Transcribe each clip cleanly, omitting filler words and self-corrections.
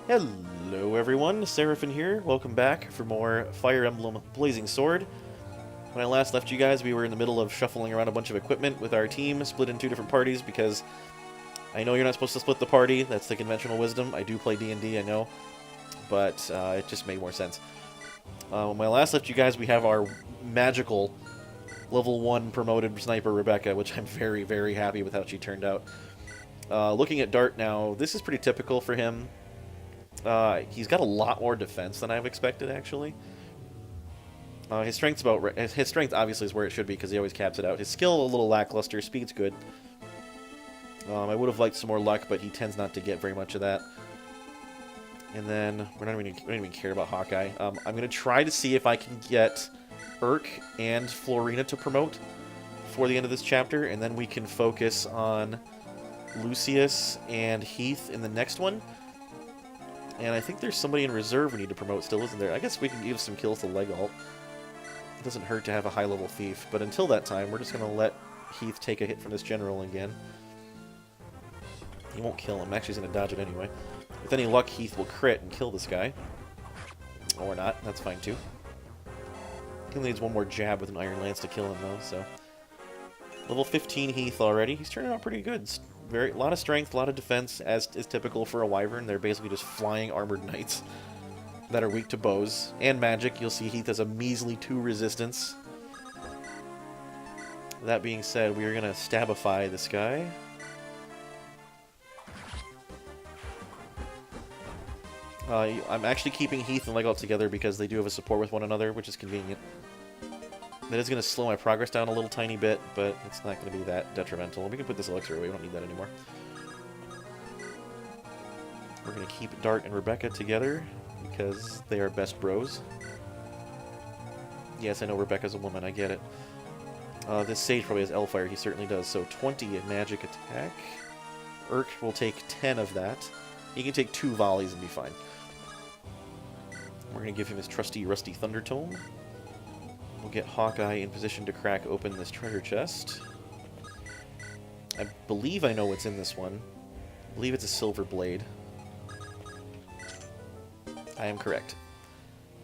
Hello everyone, Seraphin here. Welcome back for more Fire Emblem Blazing Sword. When I last left you guys, we were in the middle of shuffling around a bunch of equipment with our team, split in two different parties because I know you're not supposed to split the party. That's the conventional wisdom. I do play D&D, I know, but it just made more sense. When I last left you guys, we have our magical level 1 promoted sniper, Rebecca, which I'm very, very happy with how she turned out. Looking at Dart now, this is pretty typical for him. He's got a lot more defense than I've expected, actually. His strength obviously is where it should be because he always caps it out. His skill a little lackluster. Speed's good. I would have liked some more luck, but he tends not to get very much of that. And then we don't even care about Hawkeye. I'm gonna try to see if I can get Urk and Florina to promote before the end of this chapter, and then we can focus on Lucius and Heath in the next one. And I think there's somebody in reserve we need to promote still, isn't there? I guess we can give some kills to Legault. It doesn't hurt to have a high-level thief. But until that time, we're just going to let Heath take a hit from this general again. He won't kill him. Actually, he's going to dodge it anyway. With any luck, Heath will crit and kill this guy. Or not. That's fine, too. He only needs one more jab with an Iron Lance to kill him, though, so... Level 15 Heath already. He's turning out pretty good. A lot of strength, a lot of defense, as is typical for a Wyvern. They're basically just flying armored knights that are weak to bows. And magic. You'll see Heath has a measly 2 resistance. That being said, we are going to stabify this guy. I'm actually keeping Heath and Legault together because they do have a support with one another, which is convenient. That is going to slow my progress down a little tiny bit, but it's not going to be that detrimental. We can put this elixir away. We don't need that anymore. We're going to keep Dart and Rebecca together because they are best bros. Yes, I know Rebecca's a woman. I get it. This Sage probably has Elfire. He certainly does. So 20 magic attack. Urk will take 10 of that. He can take 2 volleys and be fine. We're going to give him his trusty Rusty Thunder Tome. We'll get Hawkeye in position to crack open this treasure chest. I believe I know what's in this one. I believe it's a silver blade. I am correct.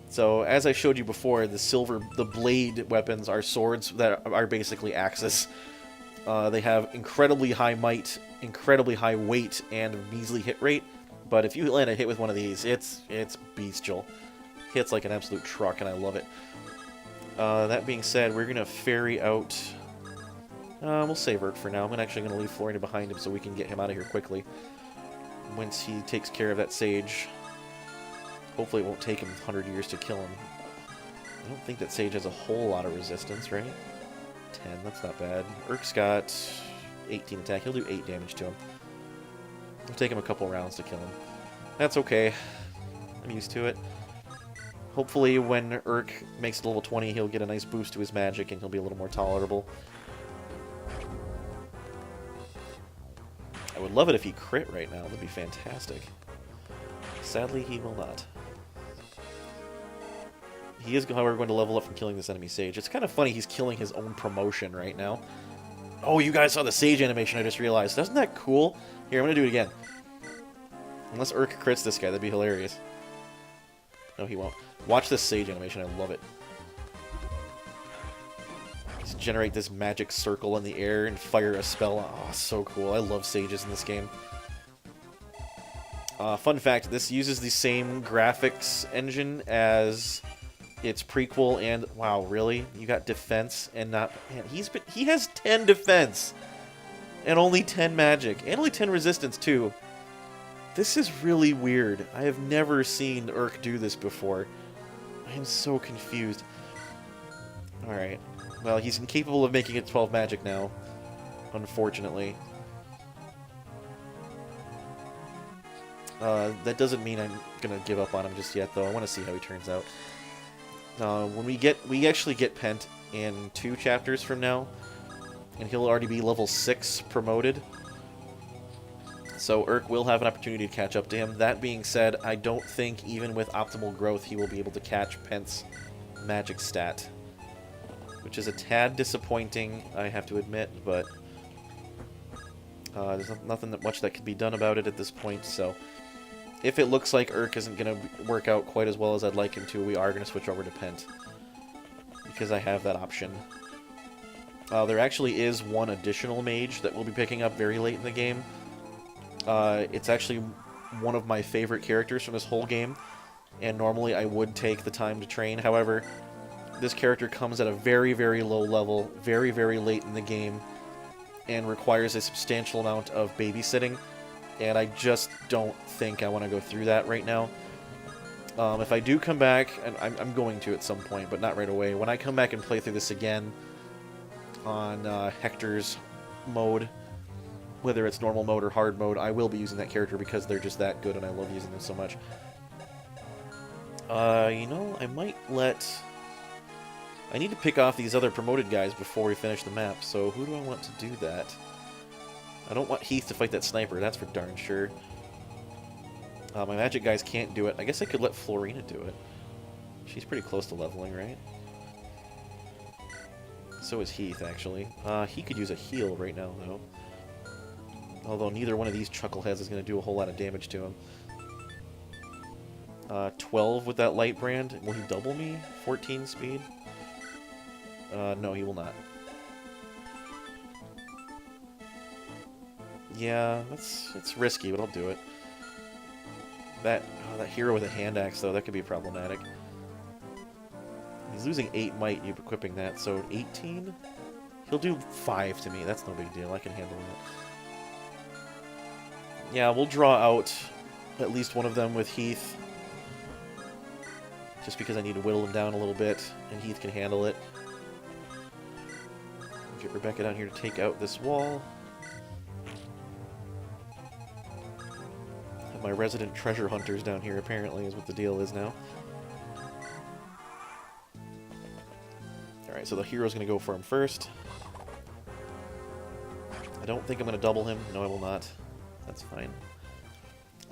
So, as I showed you before, the blade weapons are swords that are basically axes. They have incredibly high might, incredibly high weight, and measly hit rate. But if you land a hit with one of these, it's bestial. Hits like an absolute truck, and I love it. That being said, we're going to ferry out... we'll save Urk for now. I'm actually going to leave Florina behind him so we can get him out of here quickly. Once he takes care of that Sage. Hopefully it won't take him 100 years to kill him. I don't think that Sage has a whole lot of resistance, right? 10, that's not bad. Urk's got 18 attack. He'll do 8 damage to him. It'll take him a couple rounds to kill him. That's okay. I'm used to it. Hopefully, when Urk makes it level 20, he'll get a nice boost to his magic, and he'll be a little more tolerable. I would love it if he crit right now. That'd be fantastic. Sadly, he will not. He is, however, going to level up from killing this enemy Sage. It's kind of funny he's killing his own promotion right now. Oh, you guys saw the Sage animation, I just realized. Isn't that cool? Here, I'm going to do it again. Unless Urk crits this guy, that'd be hilarious. No, he won't. Watch this Sage animation, I love it. Just generate this magic circle in the air and fire a spell. Oh, so cool. I love Sages in this game. Fun fact, this uses the same graphics engine as its prequel, and wow, really? You got defense and not... Man, he has 10 defense and only 10 magic and only 10 resistance too. This is really weird. I have never seen Urk do this before. I am so confused. Alright. Well, he's incapable of making it 12 magic now. Unfortunately. That doesn't mean I'm gonna give up on him just yet, though. I want to see how he turns out. When we actually get Pent in 2 chapters from now, and he'll already be level 6 promoted. So Urk will have an opportunity to catch up to him. That being said, I don't think even with optimal growth he will be able to catch Pent's magic stat. Which is a tad disappointing, I have to admit, but there's nothing much that can be done about it at this point, so If it looks like Urk isn't going to work out quite as well as I'd like him to, we are going to switch over to Pent. Because I have that option. There actually is one additional mage that we'll be picking up very late in the game. It's actually one of my favorite characters from this whole game, and normally I would take the time to train. However, this character comes at a very, very low level, very, very late in the game, and requires a substantial amount of babysitting, and I just don't think I want to go through that right now. If I do come back, and I'm going to at some point, but not right away, when I come back and play through this again on Hector's mode, whether it's normal mode or hard mode, I will be using that character because they're just that good and I love using them so much. You know, I might let... I need to pick off these other promoted guys before we finish the map, so who do I want to do that? I don't want Heath to fight that sniper, that's for darn sure. My magic guys can't do it. I guess I could let Florina do it. She's pretty close to leveling, right? So is Heath, actually. He could use a heal right now, though. Although neither one of these chuckleheads is going to do a whole lot of damage to him. 12 with that light brand. Will he double me? 14 speed? No, he will not. Yeah, it's risky, but I'll do it. That hero with a hand axe, though, that could be problematic. He's losing 8 might equipping that, so 18? He'll do 5 to me. That's no big deal. I can handle that. Yeah, we'll draw out at least one of them with Heath. Just because I need to whittle him down a little bit, and Heath can handle it. Get Rebecca down here to take out this wall. My resident treasure hunters down here, apparently, is what the deal is now. Alright, so the hero's going to go for him first. I don't think I'm going to double him. No, I will not. That's fine.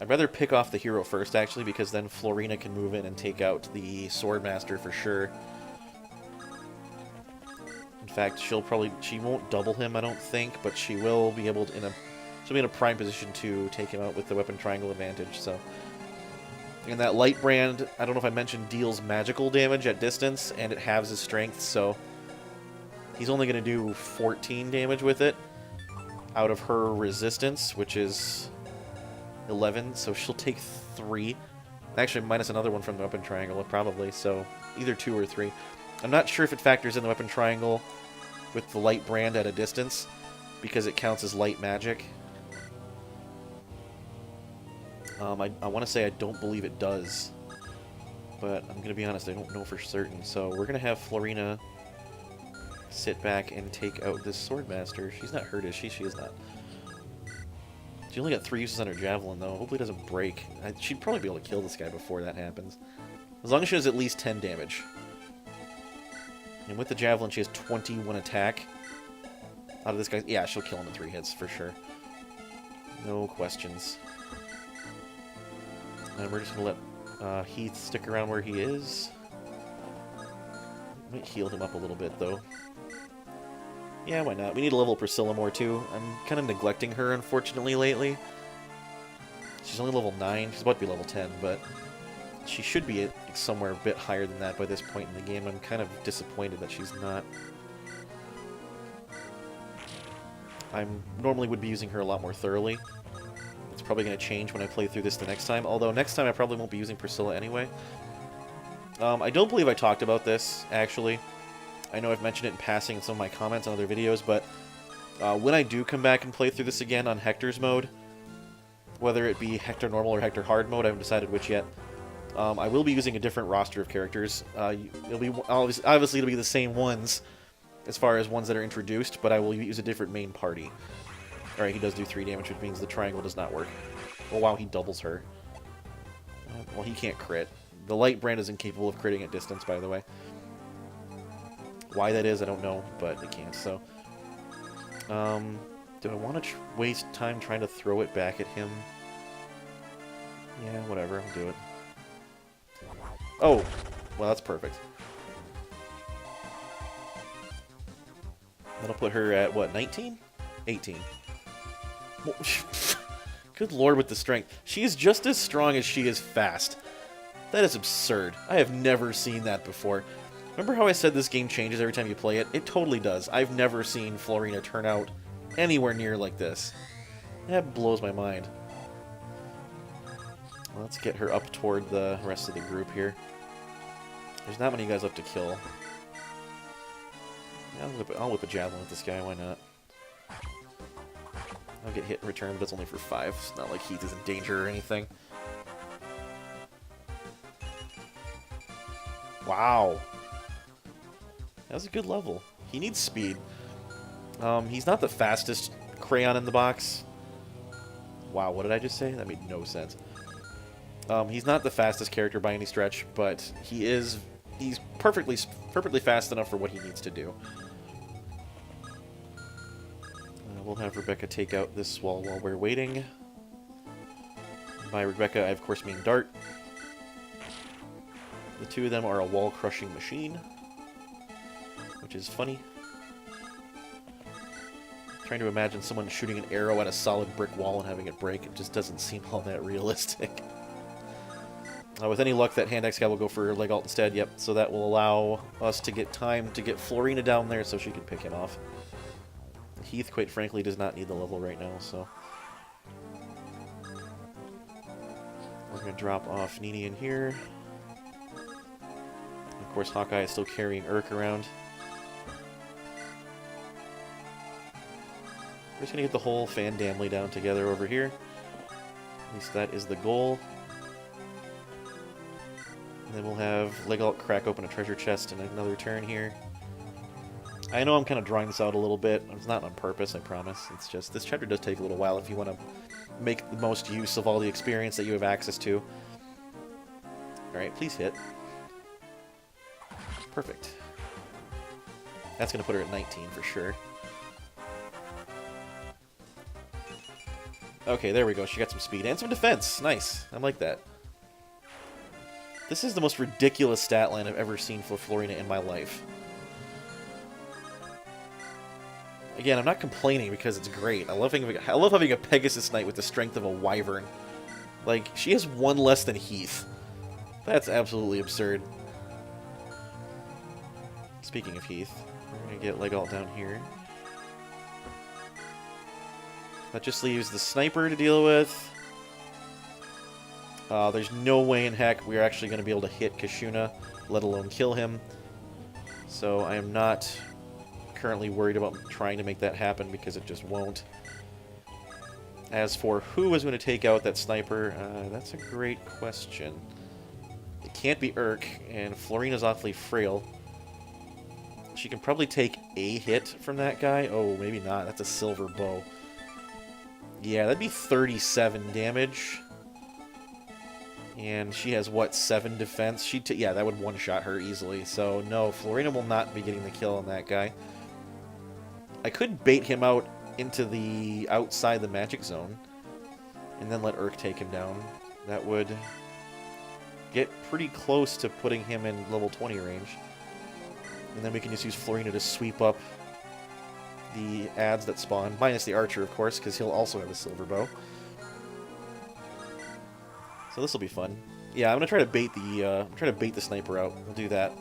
I'd rather pick off the hero first, actually, because then Florina can move in and take out the Swordmaster for sure. In fact, she won't double him, I don't think, but she will be able to, she'll be in a prime position to take him out with the weapon triangle advantage, so. And that light brand, I don't know if I mentioned, deals magical damage at distance, and it halves his strength, so he's only going to do 14 damage with it out of her resistance, which is 11, so she'll take 3. Actually, minus another one from the weapon triangle, probably, so either 2 or 3. I'm not sure if it factors in the weapon triangle with the light brand at a distance, because it counts as light magic. I want to say I don't believe it does, but I'm going to be honest, I don't know for certain. So we're going to have Florina sit back and take out this Swordmaster. She's not hurt, is she? She is not. She only got 3 uses on her Javelin, though. Hopefully it doesn't break. She'd probably be able to kill this guy before that happens. As long as she has at least 10 damage. And with the Javelin, she has 21 attack. Out of this guy, yeah, she'll kill him in 3 hits, for sure. No questions. And we're just going to let Heath stick around where he is. Might heal him up a little bit, though. Yeah, why not? We need to level Priscilla more, too. I'm kind of neglecting her, unfortunately, lately. She's only level 9. She's about to be level 10, but she should be at somewhere a bit higher than that by this point in the game. I'm kind of disappointed that she's not. I normally would be using her a lot more thoroughly. It's probably going to change when I play through this the next time, although next time I probably won't be using Priscilla anyway. I don't believe I talked about this, actually. I know I've mentioned it in passing in some of my comments on other videos, but when I do come back and play through this again on Hector's mode, whether it be Hector Normal or Hector Hard mode, I haven't decided which yet, I will be using a different roster of characters. It'll be obviously it'll be the same ones as far as ones that are introduced, but I will use a different main party. Alright, he does do 3 damage, which means the triangle does not work. Oh wow, he doubles her. Well, he can't crit. The light brand is incapable of critting at distance, by the way. Why that is, I don't know, but it can't, so. Do I want to waste time trying to throw it back at him? Yeah, whatever, I'll do it. Oh! Well, that's perfect. That'll put her at, what, 19? 18. Come Good lord with the strength. She is just as strong as she is fast. That is absurd. I have never seen that before. Remember how I said this game changes every time you play it? It totally does. I've never seen Florina turn out anywhere near like this. That blows my mind. Let's get her up toward the rest of the group here. There's not many guys left to kill. Yeah, I'll whip a javelin at this guy, why not? I'll get hit in return, but it's only for 5. It's not like Heath is in danger or anything. Wow. That was a good level. He needs speed. He's not the fastest crayon in the box. Wow, what did I just say? That made no sense. He's not the fastest character by any stretch, but he's perfectly fast enough for what he needs to do. We'll have Rebecca take out this wall while we're waiting. By Rebecca, I of course mean Dart. The two of them are a wall-crushing machine, which is funny. Trying to imagine someone shooting an arrow at a solid brick wall and having it break. It just doesn't seem all that realistic. With any luck, that hand axe guy will go for leg alt instead. Yep, so that will allow us to get time to get Florina down there so she can pick him off. Heath, quite frankly, does not need the level right now, so... We're going to drop off Nini in here. Of course, Hawkeye is still carrying Urk around. We're just going to get the whole Fandamly down together over here. At least that is the goal. And then we'll have Legalt crack open a treasure chest in another turn here. I know I'm kind of drawing this out a little bit. It's not on purpose, I promise. It's just, this chapter does take a little while if you want to make the most use of all the experience that you have access to. Alright, please hit. Perfect. That's going to put her at 19 for sure. Okay, there we go. She got some speed and some defense. Nice. I like that. This is the most ridiculous stat line I've ever seen for Florina in my life. Again, I'm not complaining because it's great. I love having a Pegasus Knight with the strength of a Wyvern. Like, she has 1 less than Heath. That's absolutely absurd. Speaking of Heath, we're going to get Legalt down here. That just leaves the Sniper to deal with. There's no way in heck we're actually going to be able to hit Kashuna, let alone kill him. So I am not currently worried about trying to make that happen because it just won't. As for who is going to take out that Sniper, that's a great question. It can't be Urk, and Florina's awfully frail. She can probably take a hit from that guy. Oh, maybe not. That's a silver bow. Yeah, that'd be 37 damage. And she has, what, 7 defense? Yeah, that would one-shot her easily. So, no, Florina will not be getting the kill on that guy. I could bait him out into the outside the magic zone. And then let Urk take him down. That would get pretty close to putting him in level 20 range. And then we can just use Florina to sweep up the ads that spawn. Minus the archer, of course, because he'll also have a silver bow. So this will be fun. Yeah, I'm gonna try to bait the sniper out. We'll do that.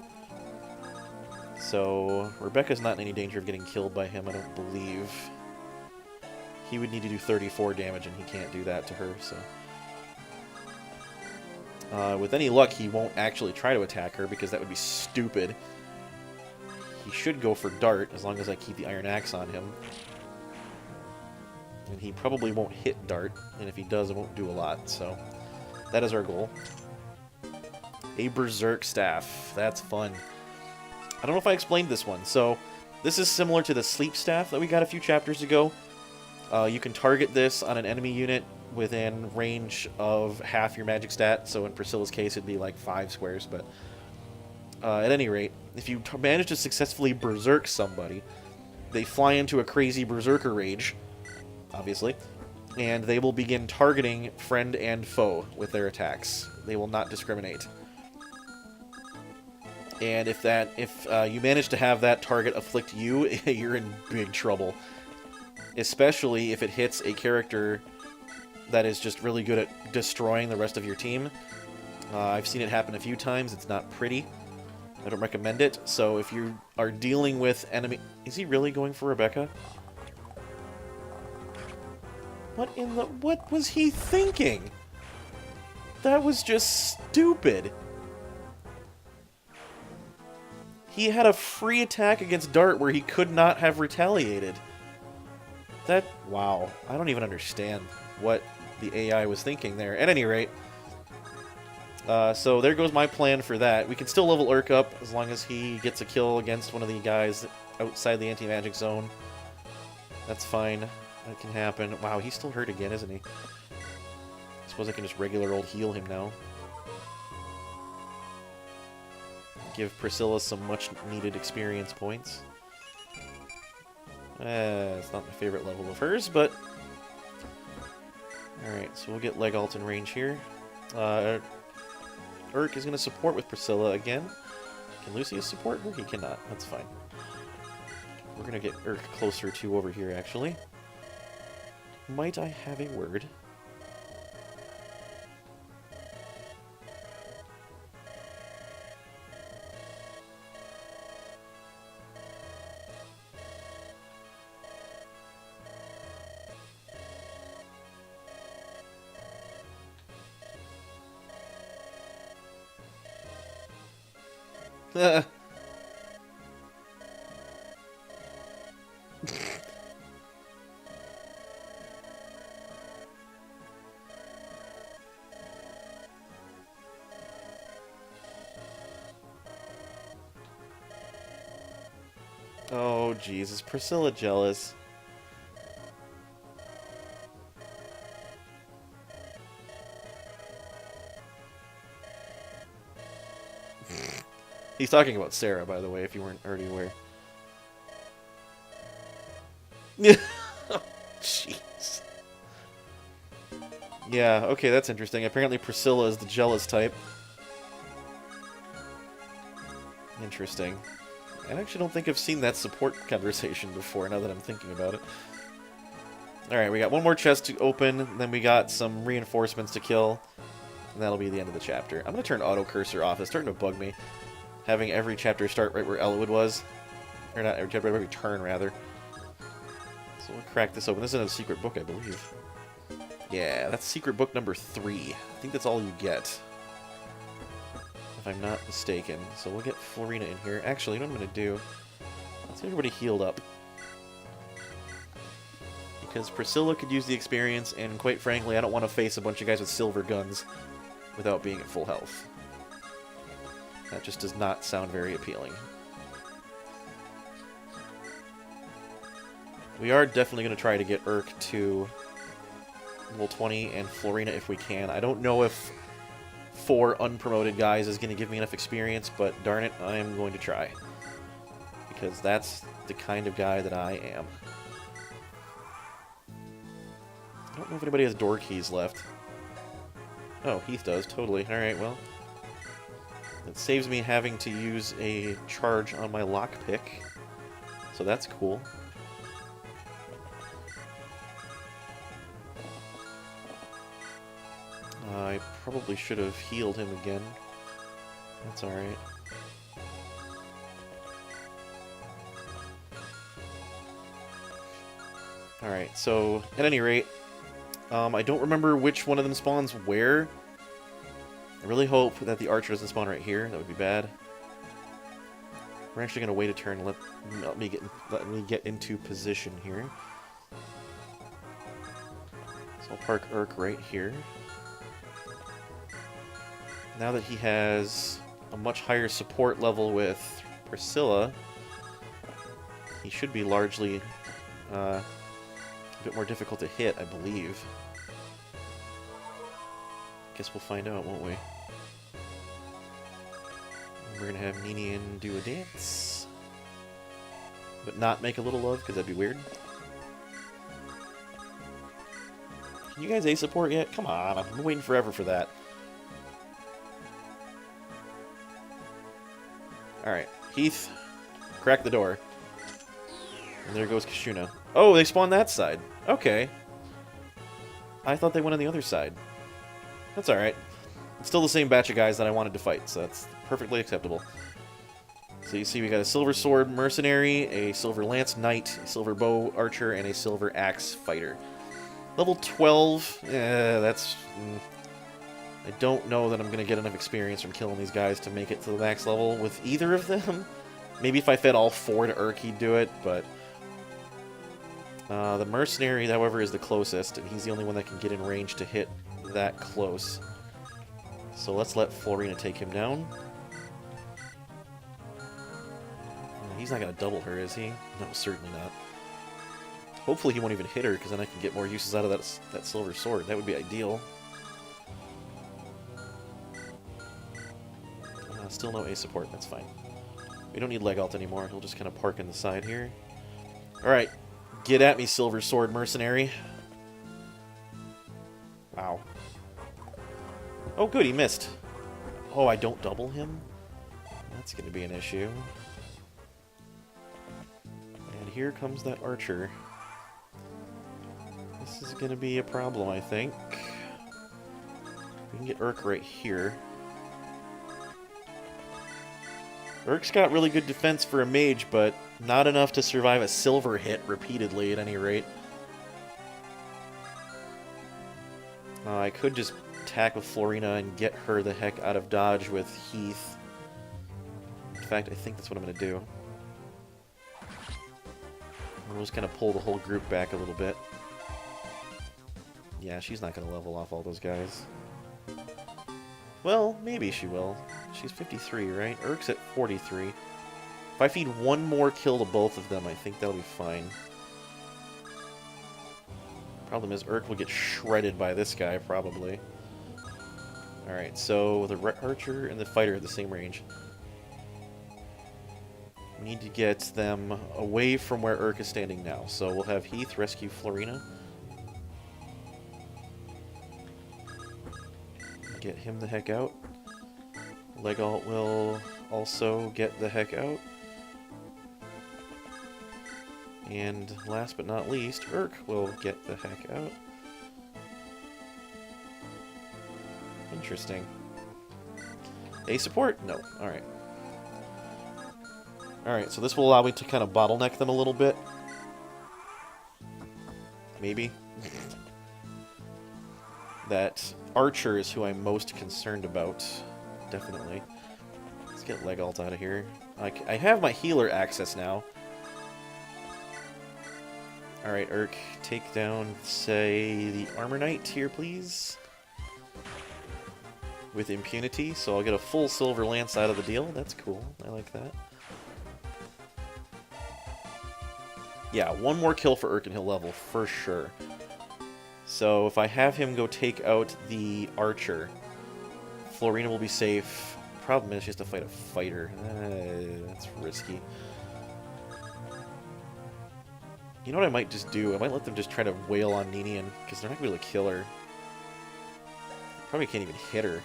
So Rebecca's not in any danger of getting killed by him, I don't believe. He would need to do 34 damage, and he can't do that to her. So with any luck, he won't actually try to attack her because that would be stupid. He should go for Dart as long as I keep the Iron Axe on him. And he probably won't hit Dart, and if he does, it won't do a lot. So that is our goal. A Berserk Staff. That's fun. I don't know if I explained this one. So this is similar to the Sleep Staff that we got a few chapters ago. You can target this on an enemy unit within range of half your magic stat. So in Priscilla's case, it'd be like 5 squares. But at any rate, if you manage to successfully berserk somebody, they fly into a crazy berserker rage, obviously, and they will begin targeting friend and foe with their attacks. They will not discriminate. And if you manage to have that target afflict you, you're in big trouble. Especially if it hits a character that is just really good at destroying the rest of your team. I've seen it happen a few times. It's not pretty. I don't recommend it. So if you are dealing with enemy... Is he really going for Rebecca? What in the... What was he thinking? That was just stupid. He had a free attack against Dart where he could not have retaliated. That... Wow. I don't even understand what the AI was thinking there. At any rate... so there goes my plan for that. We can still level Urk up as long as he gets a kill against one of the guys outside the anti-magic zone. That's fine. That can happen. Wow, he's still hurt again, isn't he? I suppose I can just regular old heal him now. Give Priscilla some much-needed experience points. It's not my favorite level of hers, but... Alright, so we'll get Legalt in range here. Urk is going to support with Priscilla again. Can Lucius support her? He cannot. That's fine. We're going to get Urk closer to over here, actually. Might I have a word? Oh, jeez, is Priscilla jealous? He's talking about Sarah, by the way, if you weren't already aware. Jeez. Yeah, okay, that's interesting. Apparently Priscilla is the jealous type. Interesting. I actually don't think I've seen that support conversation before, now that I'm thinking about it. Alright, we got one more chest to open, then we got some reinforcements to kill, and that'll be the end of the chapter. I'm going to turn auto cursor off. It's starting to bug me, having every chapter start right where Elwood was. Or not every chapter, every turn, rather. So we'll crack this open. This is a secret book, I believe. Yeah, that's secret book number 3. I think that's all you get, if I'm not mistaken. So we'll get Florina in here. Actually, you know what I'm going to do? Let's get everybody healed up. Because Priscilla could use the experience, and quite frankly, I don't want to face a bunch of guys with silver guns without being at full health. That just does not sound very appealing. We are definitely going to try to get Urk to level 20 and Florina if we can. I don't know if 4 unpromoted guys is going to give me enough experience, but darn it, I am going to try. Because that's the kind of guy that I am. I don't know if anybody has door keys left. Oh, Heath does, totally. Alright, well. It saves me having to use a charge on my lockpick. So that's cool. I probably should have healed him again. That's alright. Alright, so at any rate, I don't remember which one of them spawns where. I really hope that the archer doesn't spawn right here. That would be bad. We're actually going to wait a turn and let me get into position here. So I'll park Urk right here. Now that he has a much higher support level with Priscilla, he should be largely a bit more difficult to hit, I believe. Guess we'll find out, won't we? We're gonna have Ninian do a dance, but not make a little love, because that'd be weird. Can you guys A support yet? Come on, I've been waiting forever for that. Alright, Heath, crack the door. And there goes Kashuna. Oh, they spawned that side. Okay. I thought they went on the other side. That's alright. It's still the same batch of guys that I wanted to fight, so that's perfectly acceptable. So you see we got a silver sword mercenary, a silver lance knight, a silver bow archer, and a silver axe fighter. Level 12, that's... I don't know that I'm going to get enough experience from killing these guys to make it to the max level with either of them. Maybe if I fed all 4 to Urk, he'd do it, but... the mercenary, however, is the closest, and he's the only one that can get in range to hit that close. So let's let Florina take him down. He's not going to double her, is he? No, certainly not. Hopefully he won't even hit her, because then I can get more uses out of that silver sword. That would be ideal. Still no A support, that's fine. We don't need leg alt anymore. He'll just kind of park in the side here. Alright, get at me, silver sword mercenary. Wow. Oh good, he missed. Oh, I don't double him? That's going to be an issue. And here comes that archer. This is going to be a problem, I think. We can get Urk right here. Urk's got really good defense for a mage, but not enough to survive a silver hit repeatedly, at any rate. I could just attack with Florina and get her the heck out of dodge with Heath. In fact, I think that's what I'm going to do. We'll just kind of pull the whole group back a little bit. Yeah, she's not going to level off all those guys. Well, maybe she will. She's 53, right? Urk's at 43. If I feed one more kill to both of them, I think that'll be fine. Problem is, Urk will get shredded by this guy, probably. Alright, so the archer and the fighter at the same range. We need to get them away from where Urk is standing now. So we'll have Heath rescue Florina. Get him the heck out. Legalt will also get the heck out. And last but not least, Urk will get the heck out. Interesting. A support? No. Alright. Alright, so this will allow me to kind of bottleneck them a little bit. Maybe. That archer is who I'm most concerned about. Definitely. Let's get Legalt out of here. I have my healer access now. Alright, Urk, take down, say, the Armor Knight here, please. With impunity, so I'll get a full silver lance out of the deal. That's cool. I like that. Yeah, one more kill for Urk and he'll level, for sure. So if I have him go take out the archer, Florina will be safe. Problem is she has to fight a fighter. That's risky. You know what I might just do? I might let them just try to wail on Ninian, because they're not going to be able to kill her. Probably can't even hit her.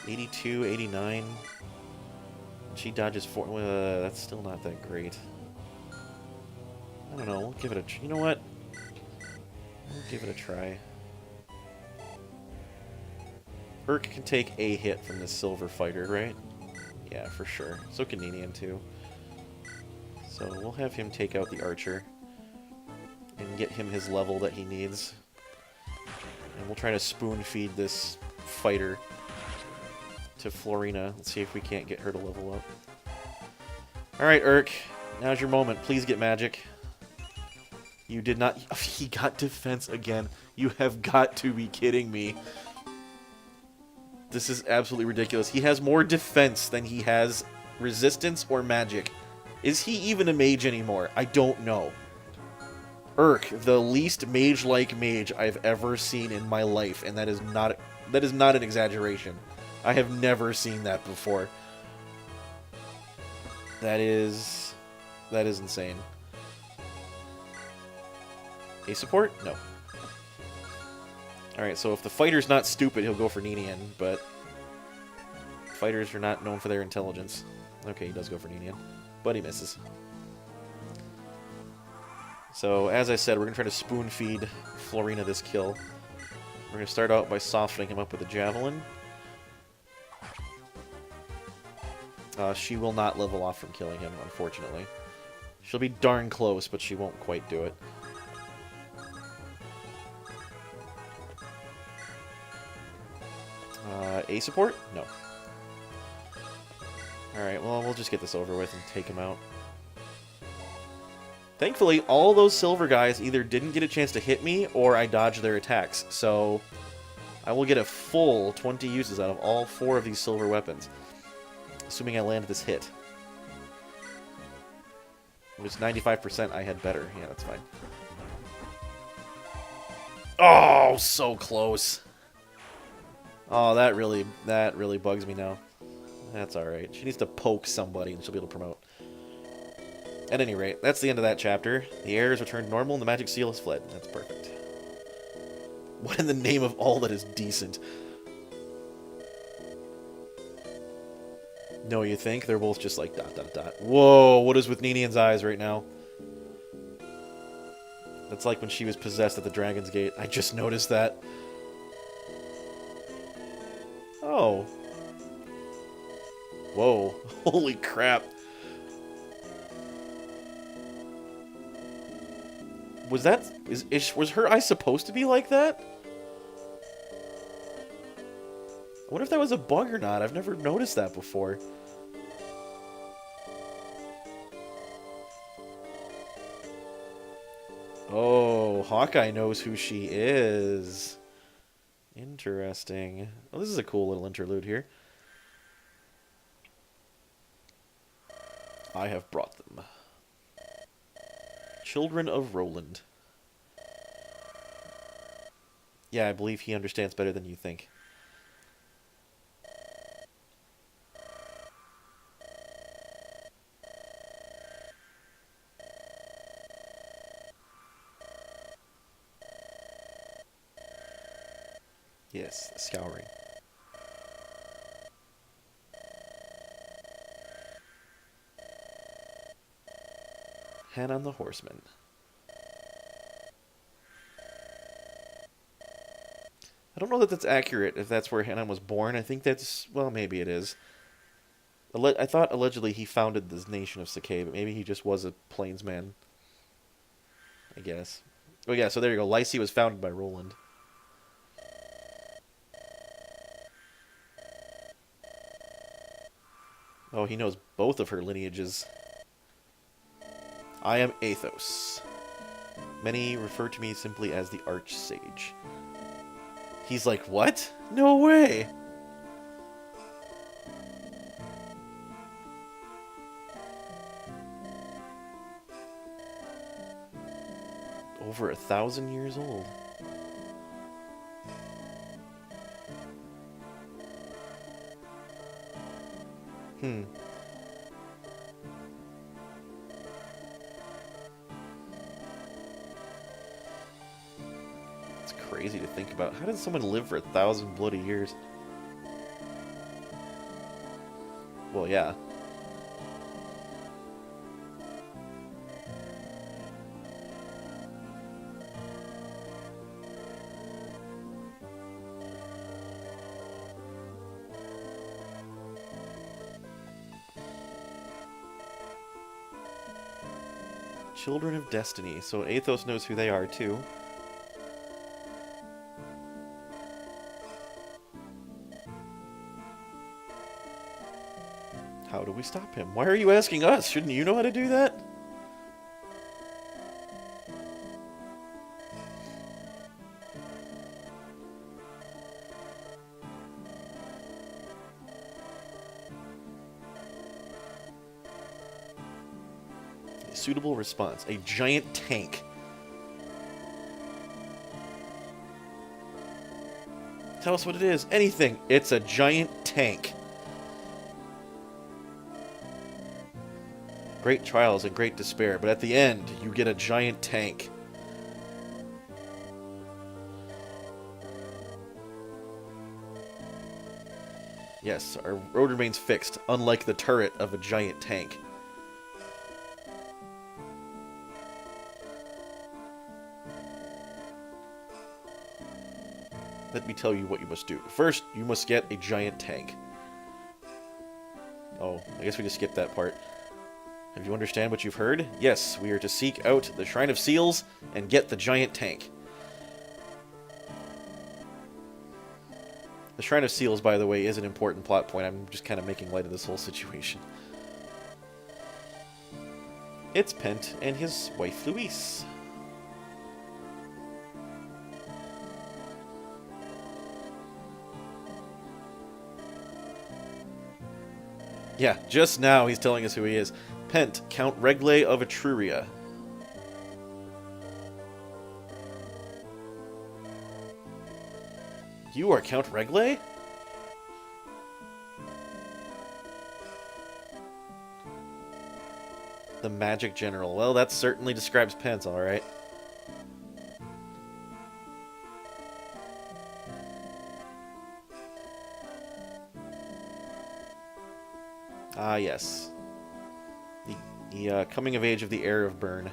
82, 89. She dodges 4. That's still not that great. I don't know. We'll give it a... You know what? We'll give it a try. Urk can take a hit from this silver fighter, right? Yeah, for sure. So can Ninian, too. So we'll have him take out the archer and get him his level that he needs. And we'll try to spoon-feed this fighter to Florina. Let's see if we can't get her to level up. Alright, Urk. Now's your moment. Please get magic. You did not... He got defense again. You have got to be kidding me. This is absolutely ridiculous. He has more defense than he has resistance or magic. Is he even a mage anymore? I don't know. Urk, the least mage-like mage I've ever seen in my life, and that is not an exaggeration. I have never seen that before. That is insane. A support? No. Alright, so if the fighter's not stupid, he'll go for Ninian, but fighters are not known for their intelligence. Okay, he does go for Ninian, but he misses. So, as I said, we're going to try to spoon-feed Florina this kill. We're going to start out by softening him up with a Javelin. She will not level off from killing him, unfortunately. She'll be darn close, but she won't quite do it. A support? No. Alright, well, we'll just get this over with and take him out. Thankfully, all those silver guys either didn't get a chance to hit me, or I dodged their attacks. So, I will get a full 20 uses out of all 4 of these silver weapons. Assuming I land this hit. If it's 95%, I had better. Yeah, that's fine. Oh, so close. Oh, that really bugs me now. That's alright. She needs to poke somebody and she'll be able to promote. At any rate, that's the end of that chapter. The air is returned normal and the magic seal has fled. That's perfect. What in the name of all that is decent? No, you think? They're both just like ... Whoa, what is with Ninian's eyes right now? That's like when she was possessed at the Dragon's Gate. I just noticed that. Oh. Whoa. Holy crap. Was that... was her eye supposed to be like that? I wonder if that was a bug or not. I've never noticed that before. Oh, Hawkeye knows who she is. Interesting. Well, this is a cool little interlude here. I have brought them. Children of Roland. Yeah, I believe he understands better than you think. Yes, the scouring. Hanan the Horseman. I don't know that that's accurate, if that's where Hanan was born. I think that's... well, maybe it is. I thought allegedly he founded this nation of Sakai, but maybe he just was a plainsman. I guess. Oh yeah, so there you go. Lycie was founded by Roland. Oh, he knows both of her lineages. I am Athos. Many refer to me simply as the Archsage. He's like, what? No way! Over 1,000 years old. It's crazy to think about. How did someone live for 1,000 bloody years? Well, yeah. Children of Destiny. So Athos knows who they are, too. How do we stop him? Why are you asking us? Shouldn't you know how to do that? A suitable response. A giant tank. Tell us what it is. Anything. It's a giant tank. Great trials and great despair, but at the end, you get a giant tank. Yes, our road remains fixed, unlike the turret of a giant tank. Let me tell you what you must do. First, you must get a giant tank. Oh, I guess we just skipped that part. Have you understand what you've heard? Yes, we are to seek out the Shrine of Seals and get the giant tank. The Shrine of Seals, by the way, is an important plot point. I'm just kind of making light of this whole situation. It's Pent and his wife, Louise. Yeah, just now he's telling us who he is. Pent, Count Regle of Etruria. You are Count Regle? The Magic General. Well, that certainly describes Pent, alright. Ah, yes. The coming of age of the heir of Byrne.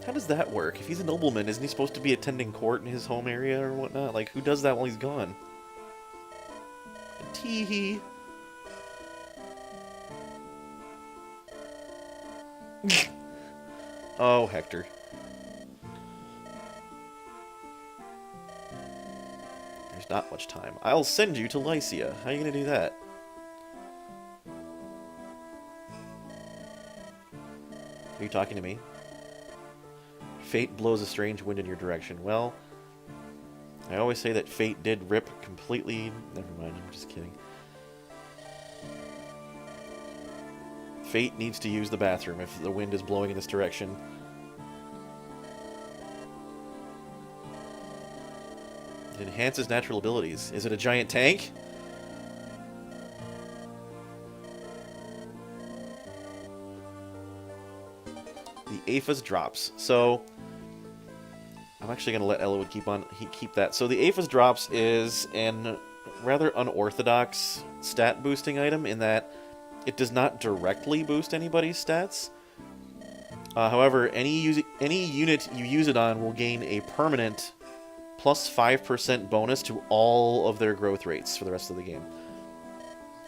How does that work? If he's a nobleman, isn't he supposed to be attending court in his home area or whatnot? Like, who does that while he's gone? Tee-hee. Oh, Hector. There's not much time. I'll send you to Lycia. How are you gonna do that? Are you talking to me? Fate blows a strange wind in your direction. Well, I always say that fate did rip completely... Never mind, I'm just kidding. Fate needs to use the bathroom if the wind is blowing in this direction. It enhances natural abilities. Is it a giant tank? The Aphis drops. So I'm actually going to let Elwood keep that. So the Aphis drops is an rather unorthodox stat boosting item in that it does not directly boost anybody's stats. However, any unit you use it on will gain a permanent plus 5% bonus to all of their growth rates for the rest of the game.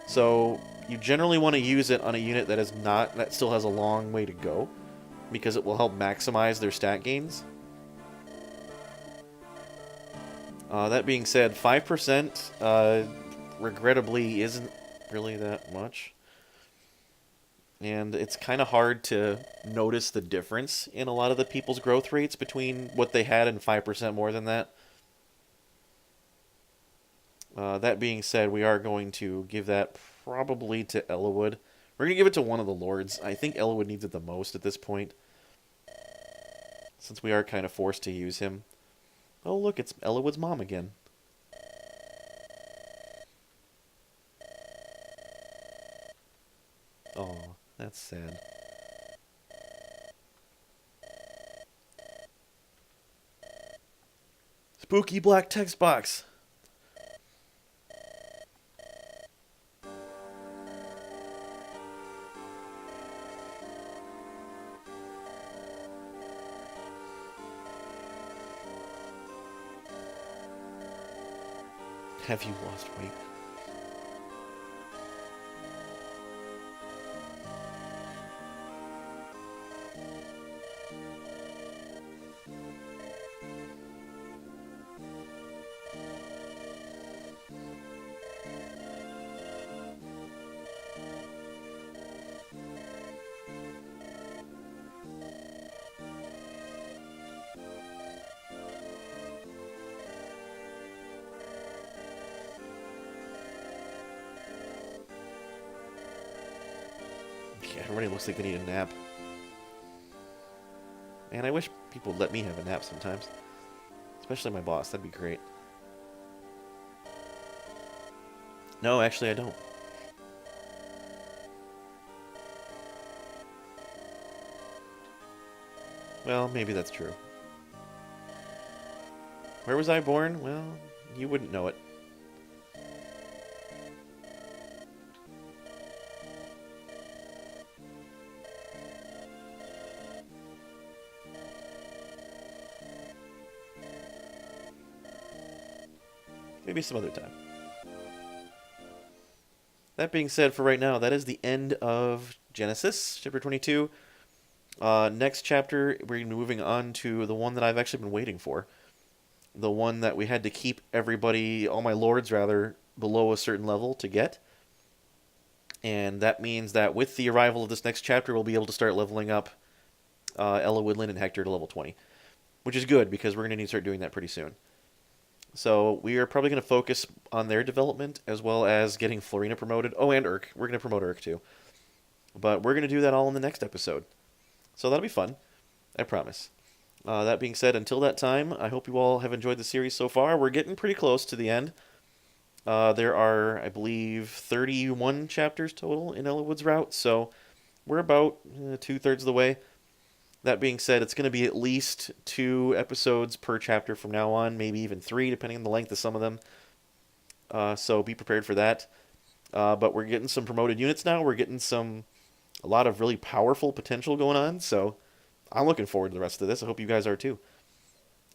So you generally want to use it on a unit that still has a long way to go, because it will help maximize their stat gains. That being said, 5% regrettably isn't really that much. And it's kind of hard to notice the difference in a lot of the people's growth rates between what they had and 5% more than that. That being said, we are going to give that probably to Elwood. We're going to give it to one of the lords. I think Elwood needs it the most at this point, since we are kind of forced to use him. Oh, look, it's Elwood's mom again. Oh, that's sad. Spooky black text box. Have you lost weight? Yeah, everybody looks like they need a nap. Man, I wish people would let me have a nap sometimes. Especially my boss, that'd be great. No, actually I don't. Well, maybe that's true. Where was I born? Well, you wouldn't know it. Maybe some other time. That being said, for right now, that is the end of Genesis, chapter 22. Next chapter, we're going to be moving on to the one that I've actually been waiting for. The one that we had to keep everybody, all my lords rather, below a certain level to get. And that means that with the arrival of this next chapter, we'll be able to start leveling up Ella Woodland and Hector to level 20. Which is good, because we're going to need to start doing that pretty soon. So we are probably going to focus on their development, as well as getting Florina promoted. Oh, and Urk. We're going to promote Urk, too. But we're going to do that all in the next episode. So that'll be fun. I promise. That being said, until that time, I hope you all have enjoyed the series so far. We're getting pretty close to the end. There are, I believe, 31 chapters total in Ellawood's route, so we're about two-thirds of the way. That being said, it's going to be at least 2 episodes per chapter from now on, maybe even 3, depending on the length of some of them. So be prepared for that. But we're getting some promoted units now. We're getting a lot of really powerful potential going on, so I'm looking forward to the rest of this. I hope you guys are too.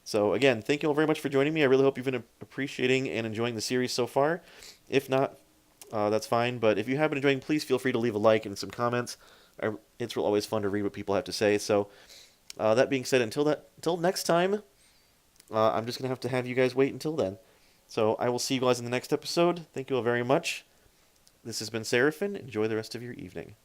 So again, thank you all very much for joining me. I really hope you've been appreciating and enjoying the series so far. If not, that's fine. But if you have been enjoying, please feel free to leave a like and some comments. It's always fun to read what people have to say. So that being said, until next time, I'm just gonna have you guys wait until then. So I will see you guys in the next episode. Thank you all very much. This has been Seraphin. Enjoy the rest of your evening.